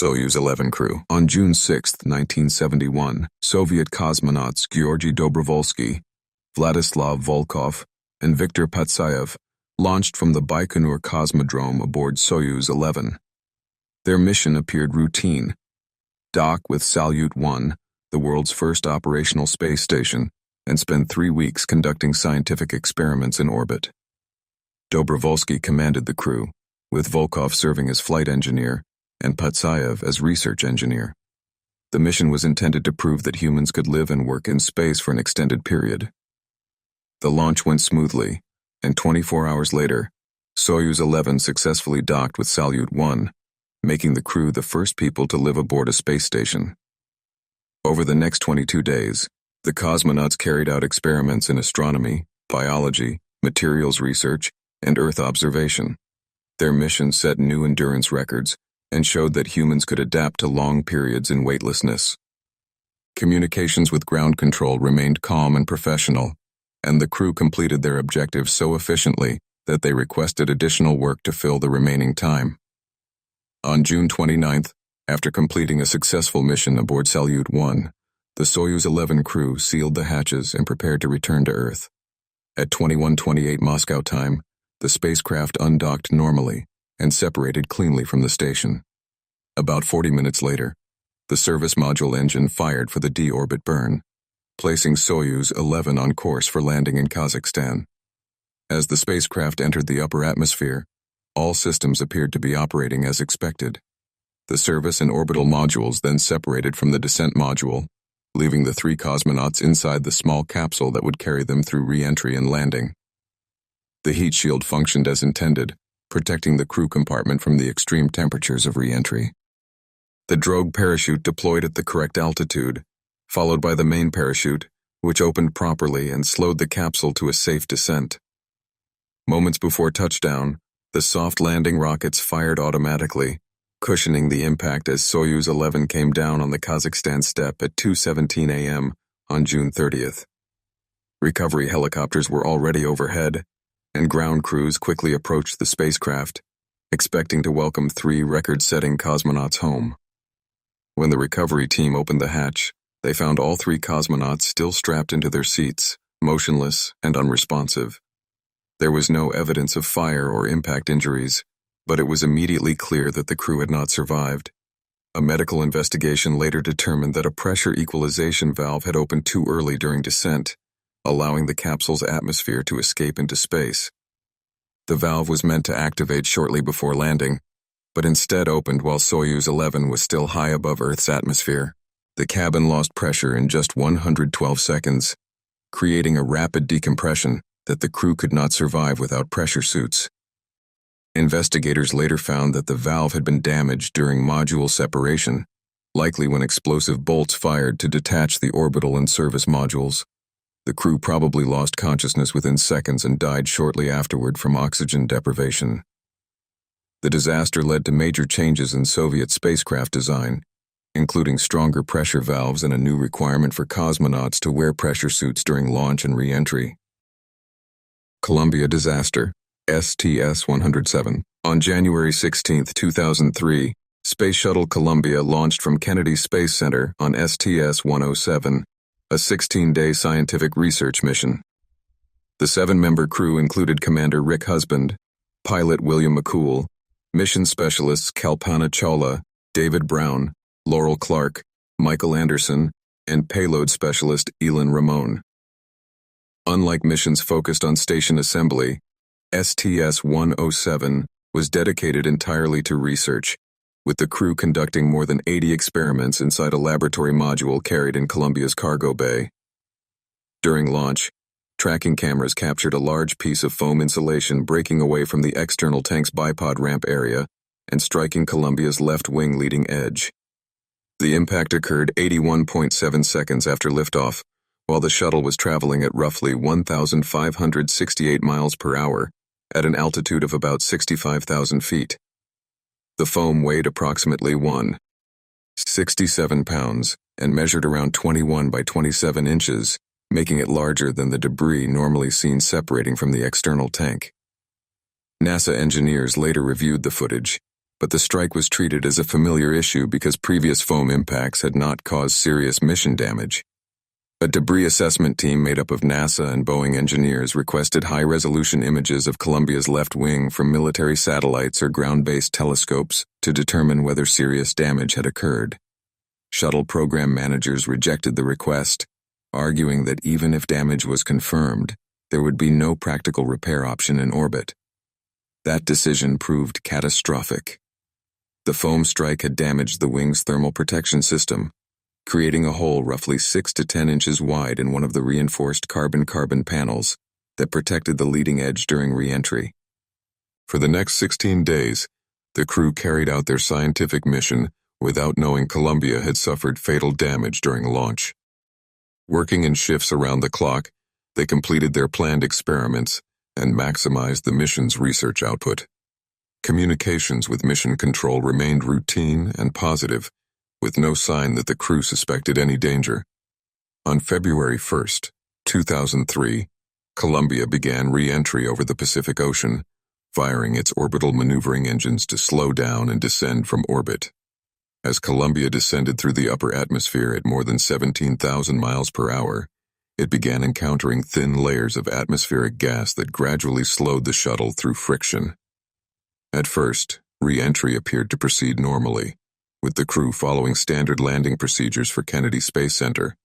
Soyuz 11 crew. On June 6, 1971, Soviet cosmonauts Georgy Dobrovolsky, Vladislav Volkov, and Viktor Patsayev launched from the Baikonur Cosmodrome aboard Soyuz 11. Their mission appeared routine: dock with Salyut 1, the world's first operational space station, and spend 3 weeks conducting scientific experiments in orbit. Dobrovolsky commanded the crew, with Volkov serving as flight engineer and Patsayev as research engineer. The mission was intended to prove that humans could live and work in space for an extended period. The launch went smoothly, and 24 hours later, Soyuz 11 successfully docked with Salyut 1, making the crew the first people to live aboard a space station. Over the next 22 days, the cosmonauts carried out experiments in astronomy, biology, materials research, and Earth observation. Their mission set new endurance records and showed that humans could adapt to long periods in weightlessness. Communications with ground control remained calm and professional, and the crew completed their objectives so efficiently that they requested additional work to fill the remaining time. On June 29th, after completing a successful mission aboard Salyut 1, the Soyuz 11 crew sealed the hatches and prepared to return to Earth. At 21:28 Moscow time, the spacecraft undocked normally and separated cleanly from the station. About 40 minutes later, the service module engine fired for the deorbit burn, placing Soyuz 11 on course for landing in Kazakhstan. As the spacecraft entered the upper atmosphere, all systems appeared to be operating as expected. The service and orbital modules then separated from the descent module, leaving the 3 cosmonauts inside the small capsule that would carry them through re-entry and landing. The heat shield functioned as intended, protecting the crew compartment from the extreme temperatures of re-entry. The drogue parachute deployed at the correct altitude, followed by the main parachute, which opened properly and slowed the capsule to a safe descent. Moments before touchdown, the soft landing rockets fired automatically, cushioning the impact as Soyuz 11 came down on the Kazakhstan steppe at 2:17 a.m. on June 30th. Recovery helicopters were already overhead, and ground crews quickly approached the spacecraft, expecting to welcome 3 record-setting cosmonauts home. When the recovery team opened the hatch, they found all 3 cosmonauts still strapped into their seats, motionless and unresponsive. There was no evidence of fire or impact injuries, but it was immediately clear that the crew had not survived. A medical investigation later determined that a pressure equalization valve had opened too early during descent, allowing the capsule's atmosphere to escape into space. The valve was meant to activate shortly before landing, but instead opened while Soyuz 11 was still high above Earth's atmosphere. The cabin lost pressure in just 112 seconds, creating a rapid decompression that the crew could not survive without pressure suits. Investigators later found that the valve had been damaged during module separation, likely when explosive bolts fired to detach the orbital and service modules. The crew probably lost consciousness within seconds and died shortly afterward from oxygen deprivation. The disaster led to major changes in Soviet spacecraft design, including stronger pressure valves and a new requirement for cosmonauts to wear pressure suits during launch and re-entry. Columbia disaster, STS-107. On January 16, 2003, Space Shuttle Columbia launched from Kennedy Space Center on STS-107, a 16-day scientific research mission. The 7-member crew included Commander Rick Husband, pilot William McCool, mission specialists Kalpana Chawla, David Brown, Laurel Clark, Michael Anderson, and payload specialist Elin Ramon. Unlike missions focused on station assembly, STS-107 was dedicated entirely to research, with the crew conducting more than 80 experiments inside a laboratory module carried in Columbia's cargo bay. During launch, tracking cameras captured a large piece of foam insulation breaking away from the external tank's bipod ramp area and striking Columbia's left wing leading edge. The impact occurred 81.7 seconds after liftoff, while the shuttle was traveling at roughly 1,568 miles per hour at an altitude of about 65,000 feet. The foam weighed approximately 167 pounds and measured around 21 by 27 inches, making it larger than the debris normally seen separating from the external tank. NASA engineers later reviewed the footage, but the strike was treated as a familiar issue because previous foam impacts had not caused serious mission damage. A debris assessment team made up of NASA and Boeing engineers requested high-resolution images of Columbia's left wing from military satellites or ground-based telescopes to determine whether serious damage had occurred. Shuttle program managers rejected the request, arguing that even if damage was confirmed, there would be no practical repair option in orbit. That decision proved catastrophic. The foam strike had damaged the wing's thermal protection system, creating a hole roughly 6 to 10 inches wide in one of the reinforced carbon-carbon panels that protected the leading edge during re-entry. For the next 16 days, the crew carried out their scientific mission without knowing Columbia had suffered fatal damage during launch. Working in shifts around the clock, they completed their planned experiments and maximized the mission's research output. Communications with mission control remained routine and positive, with no sign that the crew suspected any danger. On February 1, 2003, Columbia began re-entry over the Pacific Ocean, firing its orbital maneuvering engines to slow down and descend from orbit. As Columbia descended through the upper atmosphere at more than 17,000 miles per hour, it began encountering thin layers of atmospheric gas that gradually slowed the shuttle through friction. At first, re-entry appeared to proceed normally, with the crew following standard landing procedures for Kennedy Space Center.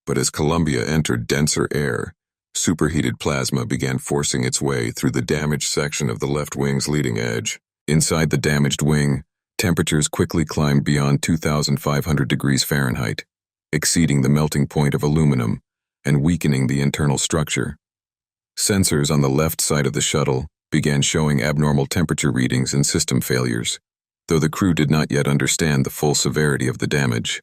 But as Columbia entered denser air, superheated plasma began forcing its way through the damaged section of the left wing's leading edge. Inside the damaged wing, temperatures quickly climbed beyond 2,500 degrees Fahrenheit, exceeding the melting point of aluminum and weakening the internal structure. Sensors on the left side of the shuttle began showing abnormal temperature readings and system failures, though the crew did not yet understand the full severity of the damage.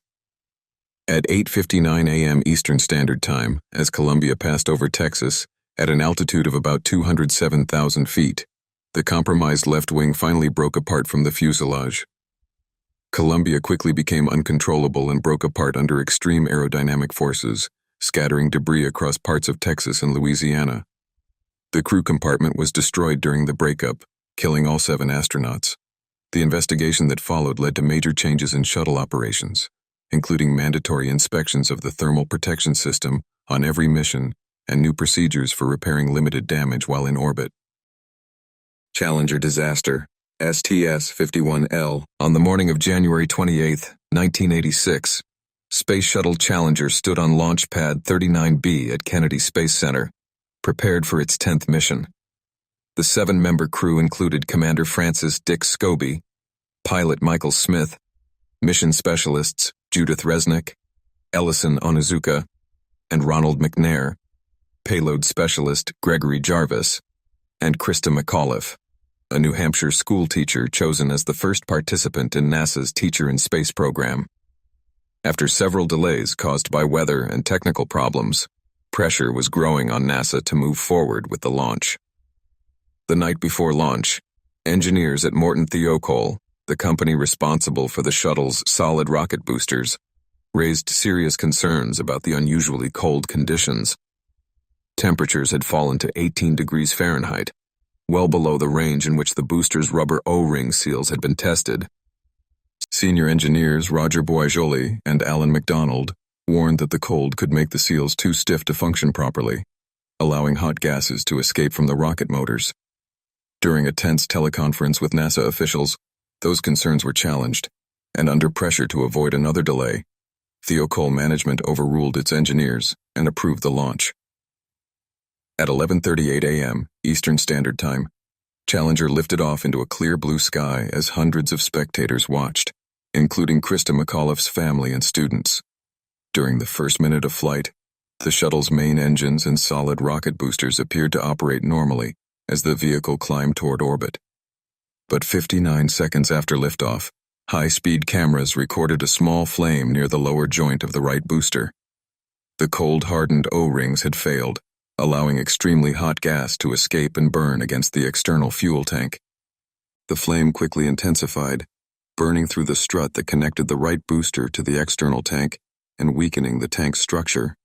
At 8:59 a.m. Eastern Standard Time, as Columbia passed over Texas, at an altitude of about 207,000 feet, the compromised left wing finally broke apart from the fuselage. Columbia quickly became uncontrollable and broke apart under extreme aerodynamic forces, scattering debris across parts of Texas and Louisiana. The crew compartment was destroyed during the breakup, killing all 7 astronauts. The investigation that followed led to major changes in shuttle operations, including mandatory inspections of the thermal protection system on every mission and new procedures for repairing limited damage while in orbit. Challenger disaster, STS-51L. On the morning of January 28, 1986, Space Shuttle Challenger stood on Launch Pad 39B at Kennedy Space Center, prepared for its 10th mission. The 7-member crew included Commander Francis Dick Scobie, pilot Michael Smith, mission specialists Judith Resnick, Ellison Onizuka, and Ronald McNair, payload specialist Gregory Jarvis, and Krista McAuliffe, a New Hampshire school teacher chosen as the first participant in NASA's Teacher in Space program. After several delays caused by weather and technical problems, pressure was growing on NASA to move forward with the launch. The night before launch, engineers at Morton Thiokol, the company responsible for the shuttle's solid rocket boosters, raised serious concerns about the unusually cold conditions. Temperatures had fallen to 18 degrees Fahrenheit, well below the range in which the booster's rubber O-ring seals had been tested. Senior engineers Roger Boisjoli and Alan MacDonald warned that the cold could make the seals too stiff to function properly, allowing hot gases to escape from the rocket motors. During a tense teleconference with NASA officials, those concerns were challenged, and under pressure to avoid another delay, Thiokol management overruled its engineers and approved the launch. At 11:38 a.m. Eastern Standard Time, Challenger lifted off into a clear blue sky as hundreds of spectators watched, including Krista McAuliffe's family and students. During the first minute of flight, the shuttle's main engines and solid rocket boosters appeared to operate normally as the vehicle climbed toward orbit. But 59 seconds after liftoff, high-speed cameras recorded a small flame near the lower joint of the right booster. The cold-hardened O-rings had failed, allowing extremely hot gas to escape and burn against the external fuel tank. The flame quickly intensified, burning through the strut that connected the right booster to the external tank and weakening the tank's structure.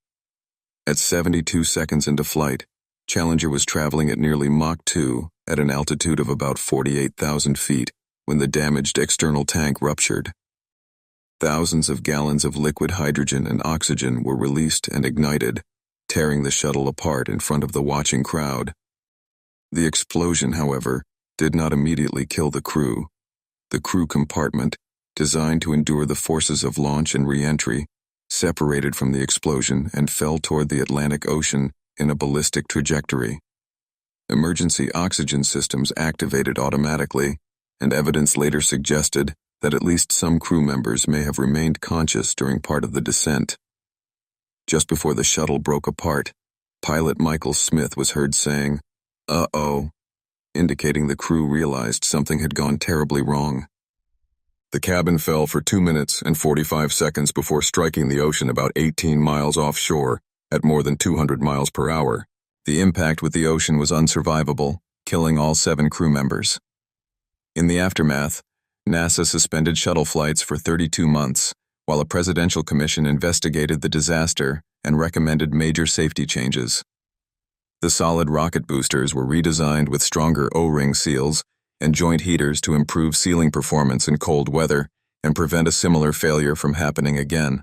At 72 seconds into flight, Challenger was traveling at nearly Mach 2 at an altitude of about 48,000 feet when the damaged external tank ruptured. Thousands of gallons of liquid hydrogen and oxygen were released and ignited, tearing the shuttle apart in front of the watching crowd. The explosion, however, did not immediately kill the crew. The crew compartment, designed to endure the forces of launch and re-entry, separated from the explosion and fell toward the Atlantic Ocean in a ballistic trajectory. Emergency oxygen systems activated automatically, and evidence later suggested that at least some crew members may have remained conscious during part of the descent. Just before the shuttle broke apart, pilot Michael Smith was heard saying, "Uh-oh," indicating the crew realized something had gone terribly wrong. The cabin fell for 2 minutes and 45 seconds before striking the ocean about 18 miles offshore at more than 200 miles per hour. The impact with the ocean was unsurvivable, killing all 7 crew members. In the aftermath, NASA suspended shuttle flights for 32 months, while a presidential commission investigated the disaster and recommended major safety changes. The solid rocket boosters were redesigned with stronger O-ring seals and joint heaters to improve sealing performance in cold weather and prevent a similar failure from happening again.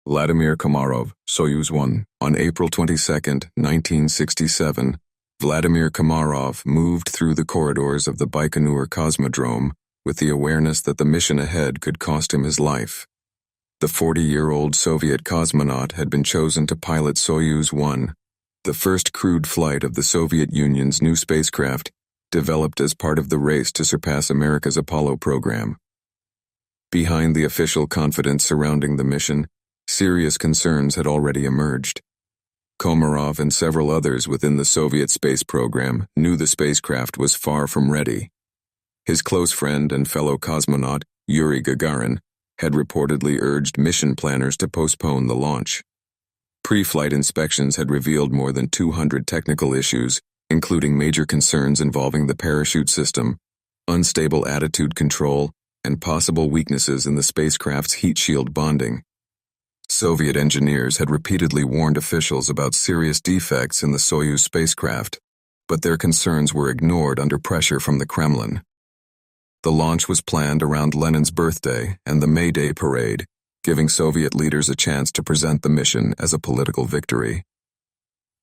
Vladimir Komarov, Soyuz 1. On April 22, 1967, Vladimir Komarov moved through the corridors of the Baikonur Cosmodrome with the awareness that the mission ahead could cost him his life. The 40-year-old Soviet cosmonaut had been chosen to pilot Soyuz 1, the first crewed flight of the Soviet Union's new spacecraft, developed as part of the race to surpass America's Apollo program. Behind the official confidence surrounding the mission, serious concerns had already emerged. Komarov and several others within the Soviet space program knew the spacecraft was far from ready. His close friend and fellow cosmonaut, Yuri Gagarin, had reportedly urged mission planners to postpone the launch. Pre-flight inspections had revealed more than 200 technical issues, including major concerns involving the parachute system, unstable attitude control, and possible weaknesses in the spacecraft's heat shield bonding. Soviet engineers had repeatedly warned officials about serious defects in the Soyuz spacecraft, but their concerns were ignored under pressure from the Kremlin. The launch was planned around Lenin's birthday and the May Day parade, giving Soviet leaders a chance to present the mission as a political victory.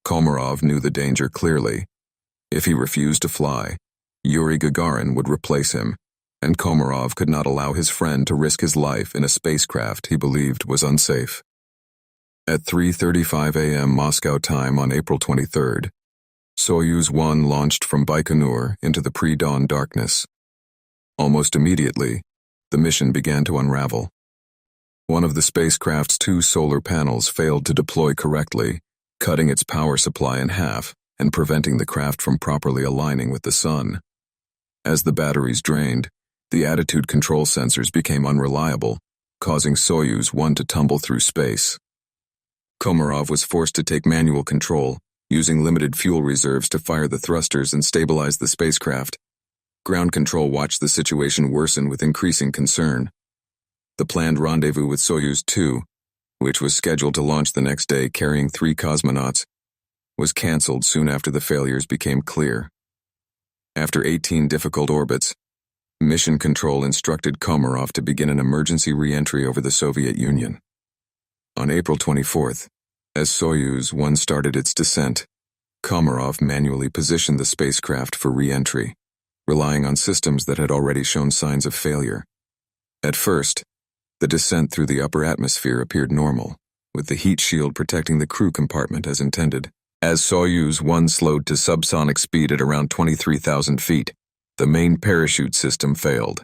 Komarov knew the danger clearly. If he refused to fly, Yuri Gagarin would replace him, and Komarov could not allow his friend to risk his life in a spacecraft he believed was unsafe. At 3:35 a.m. Moscow time on April 23rd, Soyuz 1 launched from Baikonur into the pre-dawn darkness. Almost immediately, the mission began to unravel. One of the spacecraft's 2 solar panels failed to deploy correctly, cutting its power supply in half and preventing the craft from properly aligning with the sun. As the batteries drained, the attitude control sensors became unreliable, causing Soyuz 1 to tumble through space. Komarov was forced to take manual control, using limited fuel reserves to fire the thrusters and stabilize the spacecraft. Ground control watched the situation worsen with increasing concern. The planned rendezvous with Soyuz 2, which was scheduled to launch the next day carrying 3 cosmonauts, was cancelled soon after the failures became clear. After 18 difficult orbits, Mission Control instructed Komarov to begin an emergency re-entry over the Soviet Union. On April 24th, as Soyuz 1 started its descent, Komarov manually positioned the spacecraft for re-entry, relying on systems that had already shown signs of failure. At first, the descent through the upper atmosphere appeared normal, with the heat shield protecting the crew compartment as intended. As Soyuz 1 slowed to subsonic speed at around 23,000 feet, the main parachute system failed.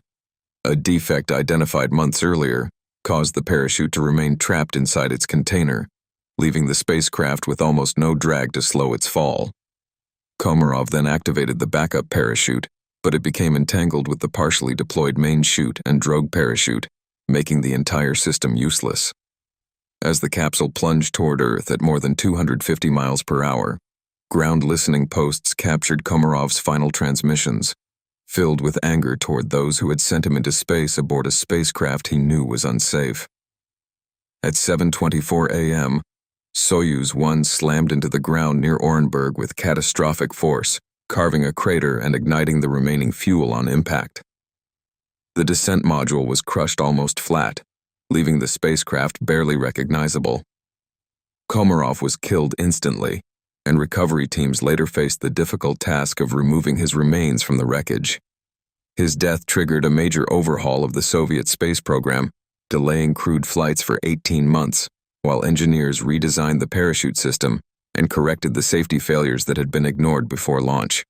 A defect identified months earlier caused the parachute to remain trapped inside its container, leaving the spacecraft with almost no drag to slow its fall. Komarov then activated the backup parachute, but it became entangled with the partially deployed main chute and drogue parachute, making the entire system useless. As the capsule plunged toward Earth at more than 250 miles per hour, ground listening posts captured Komarov's final transmissions, filled with anger toward those who had sent him into space aboard a spacecraft he knew was unsafe. At 7:24 a.m., Soyuz 1 slammed into the ground near Orenburg with catastrophic force, carving a crater and igniting the remaining fuel on impact. The descent module was crushed almost flat, leaving the spacecraft barely recognizable. Komarov was killed instantly, and recovery teams later faced the difficult task of removing his remains from the wreckage. His death triggered a major overhaul of the Soviet space program, delaying crewed flights for 18 months, while engineers redesigned the parachute system and corrected the safety failures that had been ignored before launch.